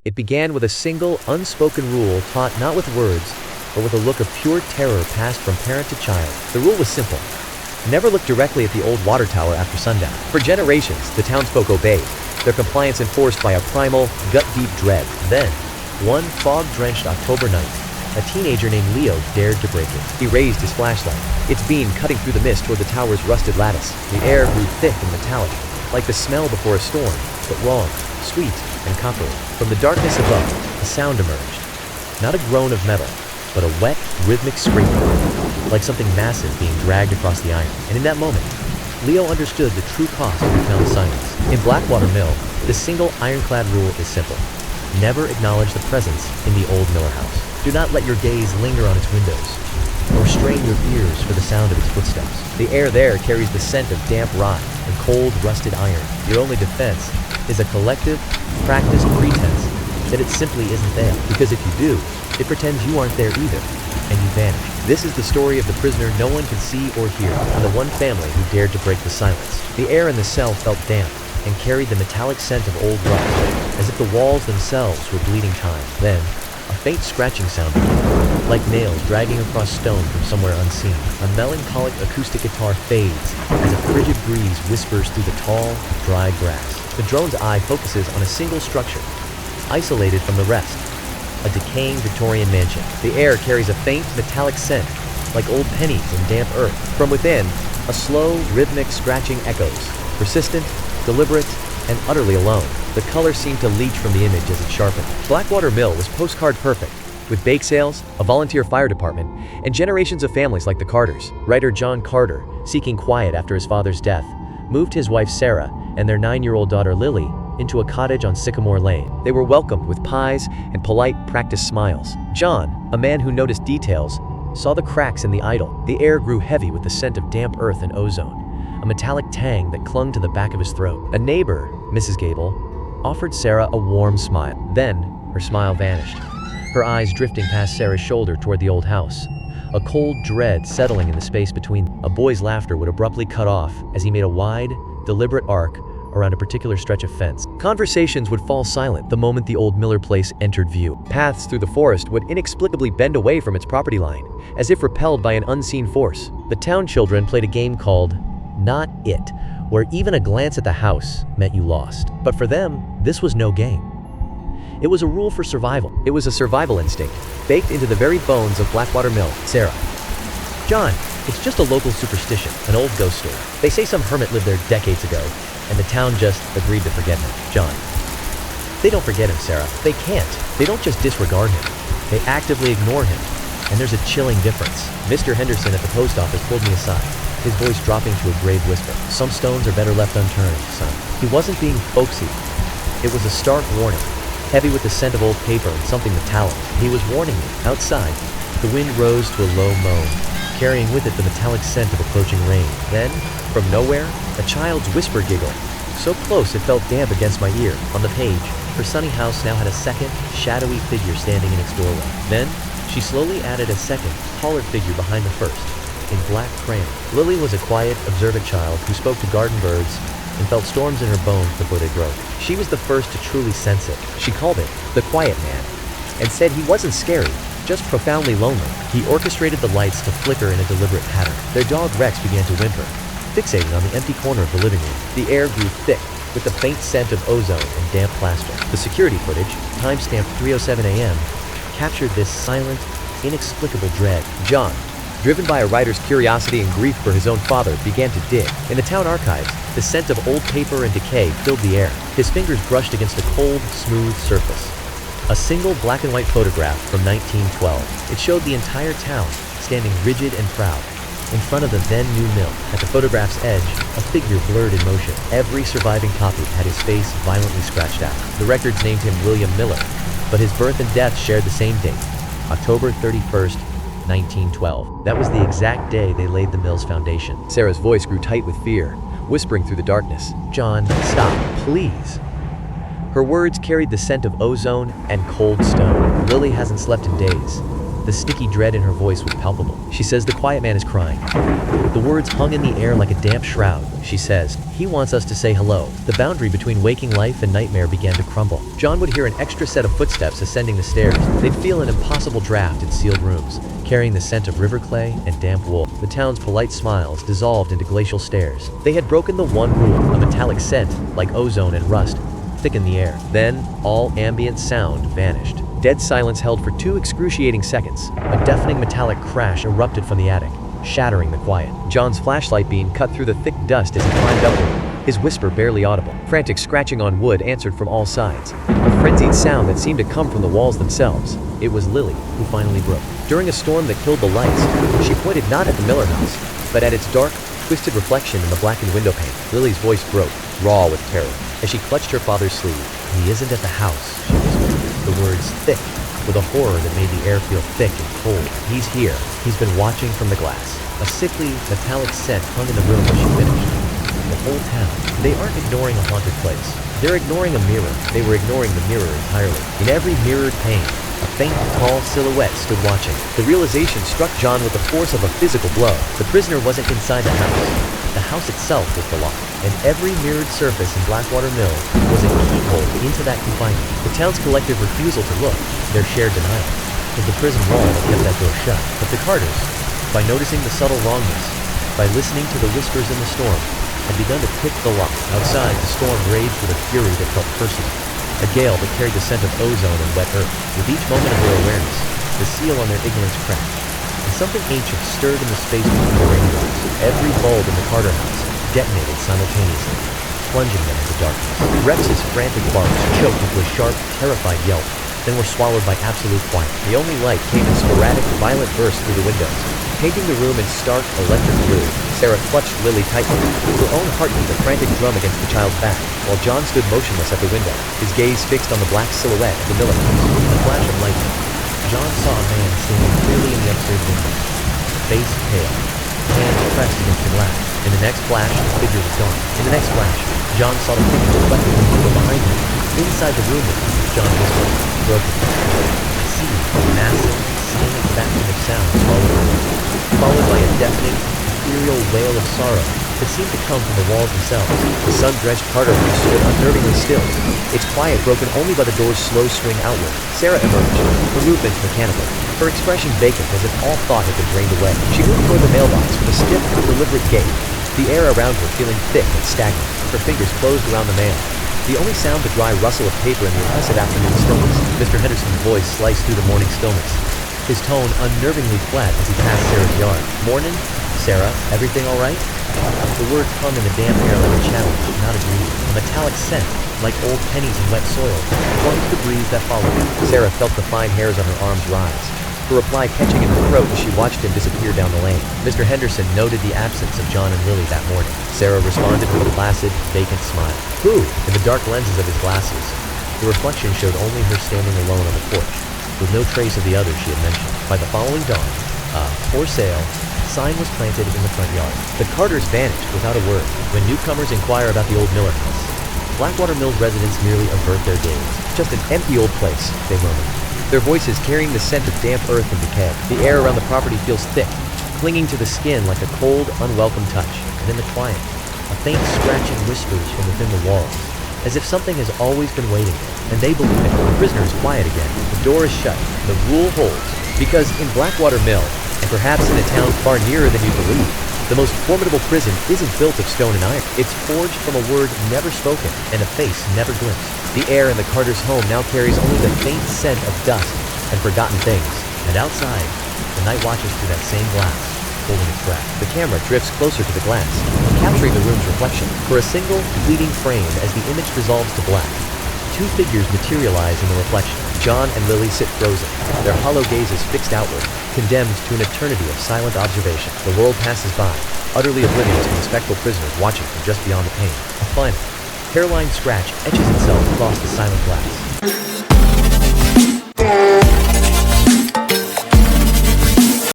It began with a single, unspoken rule taught not with words, but with a look of pure terror passed from parent to child. The rule was simple. Never look directly at the old water tower after sundown. For generations, the townsfolk obeyed, their compliance enforced by a primal, gut-deep dread. Then, one fog-drenched October night, a teenager named Leo dared to break it. He raised his flashlight, its beam cutting through the mist toward the tower's rusted lattice. The air grew thick and metallic, like the smell before a storm, but wrong, sweet, and coppery. From the darkness above, a sound emerged. Not a groan of metal, but a wet, rhythmic scraping, like something massive being dragged across the iron. And in that moment, Leo understood the true cost of profound silence. In Blackwater Mill, the single ironclad rule is simple. Never acknowledge the presence in the old Miller house. Do not let your gaze linger on its windows, or strain your ears for the sound of its footsteps. The air there carries the scent of damp rot and cold, rusted iron. Your only defense is a collective, practiced pretense that it simply isn't there. Because if you do, it pretends you aren't there either, and you vanish. This is the story of the prisoner no one could see or hear, and the one family who dared to break the silence. The air in the cell felt damp, and carried the metallic scent of old rust, as if the walls themselves were bleeding time. Then, a faint scratching sound began, like nails dragging across stone from somewhere unseen. A melancholic acoustic guitar fades as a frigid breeze whispers through the tall, dry grass. The drone's eye focuses on a single structure, isolated from the rest, a decaying Victorian mansion. The air carries a faint, metallic scent, like old pennies in damp earth. From within, a slow, rhythmic scratching echoes, persistent, deliberate, and utterly alone. The color seemed to leech from the image as it sharpened. Blackwater Mill was postcard-perfect, with bake sales, a volunteer fire department, and generations of families like the Carters. Writer John Carter, seeking quiet after his father's death, moved his wife Sarah and their 9-year-old daughter Lily into a cottage on Sycamore Lane. They were welcomed with pies and polite, practiced smiles. John, a man who noticed details, saw the cracks in the idol. The air grew heavy with the scent of damp earth and ozone, a metallic tang that clung to the back of his throat. A neighbor, Mrs. Gable, offered Sarah a warm smile. Then, her smile vanished, her eyes drifting past Sarah's shoulder toward the old house, a cold dread settling in the space between them. A boy's laughter would abruptly cut off as he made a wide, deliberate arc around a particular stretch of fence. Conversations would fall silent the moment the old Miller place entered view. Paths through the forest would inexplicably bend away from its property line, as if repelled by an unseen force. The town children played a game called Not It, where even a glance at the house meant you lost. But for them, this was no game. It was a rule for survival. It was a survival instinct, baked into the very bones of Blackwater Mill. Sarah. John, it's just a local superstition, an old ghost story. They say some hermit lived there decades ago, and the town just agreed to forget him. John. They don't forget him, Sarah. They can't. They don't just disregard him. They actively ignore him. And there's a chilling difference. Mr. Henderson at the post office pulled me aside, his voice dropping to a grave whisper. Some stones are better left unturned, son. He wasn't being folksy. It was a stark warning, heavy with the scent of old paper and something metallic. He was warning me. Outside, the wind rose to a low moan, carrying with it the metallic scent of approaching rain. Then, from nowhere, a child's whisper giggled, so close it felt damp against my ear. On the page, her sunny house now had a second, shadowy figure standing in its doorway. Then, she slowly added a second, taller figure behind the first, in black crayon. Lily was a quiet, observant child who spoke to garden birds and felt storms in her bones before they broke. She was the first to truly sense it. She called it the quiet man, and said he wasn't scary, just profoundly lonely. He orchestrated the lights to flicker in a deliberate pattern. Their dog Rex began to whimper, fixated on the empty corner of the living room. The air grew thick with the faint scent of ozone and damp plaster. The security footage, timestamped 3:07 a.m., captured this silent, inexplicable dread. John, driven by a writer's curiosity and grief for his own father, began to dig. In the town archives, the scent of old paper and decay filled the air. His fingers brushed against a cold, smooth surface. A single black and white photograph from 1912. It showed the entire town standing rigid and proud in front of the then-new mill. At the photograph's edge, a figure blurred in motion. Every surviving copy had his face violently scratched out. The records named him William Miller, but his birth and death shared the same date, October 31st, 1912. That was the exact day they laid the mill's foundation. Sarah's voice grew tight with fear, whispering through the darkness, "John, stop, please." Her words carried the scent of ozone and cold stone. Lily hasn't slept in days. The sticky dread in her voice was palpable. She says the quiet man is crying. The words hung in the air like a damp shroud. She says, he wants us to say hello. The boundary between waking life and nightmare began to crumble. John would hear an extra set of footsteps ascending the stairs. They'd feel an impossible draft in sealed rooms, carrying the scent of river clay and damp wool. The town's polite smiles dissolved into glacial stares. They had broken the one rule, a metallic scent, like ozone and rust, thickened the air. Then, all ambient sound vanished. Dead silence held for 2 excruciating seconds. A deafening metallic crash erupted from the attic, shattering the quiet. John's flashlight beam cut through the thick dust as he climbed upward, his whisper barely audible. Frantic scratching on wood answered from all sides, a frenzied sound that seemed to come from the walls themselves. It was Lily who finally broke. During a storm that killed the lights, she pointed not at the Miller house, but at its dark, twisted reflection in the blackened window pane. Lily's voice broke, raw with terror, as she clutched her father's sleeve. He isn't at the house, she whispered. The words thick, with a horror that made the air feel thick and cold. He's here. He's been watching from the glass. A sickly, metallic scent hung in the room when she finished. The whole town. They aren't ignoring a haunted place. They're ignoring a mirror. They were ignoring the mirror entirely. In every mirrored pane, a faint, tall silhouette stood watching. The realization struck John with the force of a physical blow. The prisoner wasn't inside the house. The house itself was the lock, and every mirrored surface in Blackwater Mill was a keyhole into that confinement. The town's collective refusal to look, their shared denial, was the prison wall that kept that door shut. But the Carters, by noticing the subtle wrongness, by listening to the whispers in the storm, had begun to pick the lock. Outside, the storm raged with a fury that felt personal, a gale that carried the scent of ozone and wet earth. With each moment of their awareness, the seal on their ignorance cracked, and something ancient stirred in the space between the raindrops. Every bulb in the Carter house detonated simultaneously, plunging them into darkness. Rex's frantic barks choked into a sharp, terrified yelp, then were swallowed by absolute quiet. The only light came in sporadic, violent bursts through the windows, painting the room in stark, electric blue. Sarah clutched Lily tightly, her own heart beat a frantic drum against the child's back, while John stood motionless at the window, his gaze fixed on the black silhouette of the Miller house. In a flash of lightning, John saw a man standing clearly in the upstairs window, face pale, hands pressed against the glass. In the next flash, the figure was gone. In the next flash, John saw the figure reflected in the window behind him. Inside the room, John whispered, broken. I see a massive, silent vacuum of sound followed by a deafening, ethereal wail of sorrow that seemed to come from the walls themselves. The sun-drenched Carter house stood unnervingly still, its quiet broken only by the door's slow swing outward. Sarah emerged, her movements mechanical, her expression vacant as if all thought had been drained away. She moved toward the mailbox with a stiff, deliberate gait, the air around her feeling thick and stagnant. Her fingers closed around the mail, the only sound the dry rustle of paper in the oppressive afternoon stillness. Mr. Henderson's voice sliced through the morning stillness, his tone unnervingly flat as he passed Sarah's yard. Mornin? Sarah, everything all right? The words hung in the damp air like a challenge, not a greeting. A metallic scent, like old pennies in wet soil, clung to the breeze that followed him. Sarah felt the fine hairs on her arms rise, her reply catching in her throat as she watched him disappear down the lane. Mr. Henderson noted the absence of John and Lily that morning. Sarah responded with a placid, vacant smile. Who? In the dark lenses of his glasses, the reflection showed only her standing alone on the porch, with no trace of the others she had mentioned. By the following dawn, for sale sign was planted in the front yard. The Carters vanished without a word. When newcomers inquire about the old Miller house, Blackwater Mill's residents merely avert their gaze. Just an empty old place, they murmur, their voices carrying the scent of damp earth and decay. The air around the property feels thick, clinging to the skin like a cold, unwelcome touch. And in the quiet, a faint scratching whispers from within the walls, as if something has always been waiting there. And they believe it. The prisoner is quiet again. The door is shut. The rule holds. Because in Blackwater Mill, and perhaps in a town far nearer than you believe, the most formidable prison isn't built of stone and iron. It's forged from a word never spoken and a face never glimpsed. The air in the Carters' home now carries only the faint scent of dust and forgotten things. And outside, the night watches through that same glass, holding its breath. The camera drifts closer to the glass, capturing the room's reflection. For a single, fleeting frame as the image dissolves to black, 2 figures materialize in the reflection. John and Lily sit frozen, their hollow gazes fixed outward, condemned to an eternity of silent observation. The world passes by, utterly oblivious to the spectral prisoners watching from just beyond the pane. A final, hairline scratch etches itself across the silent glass.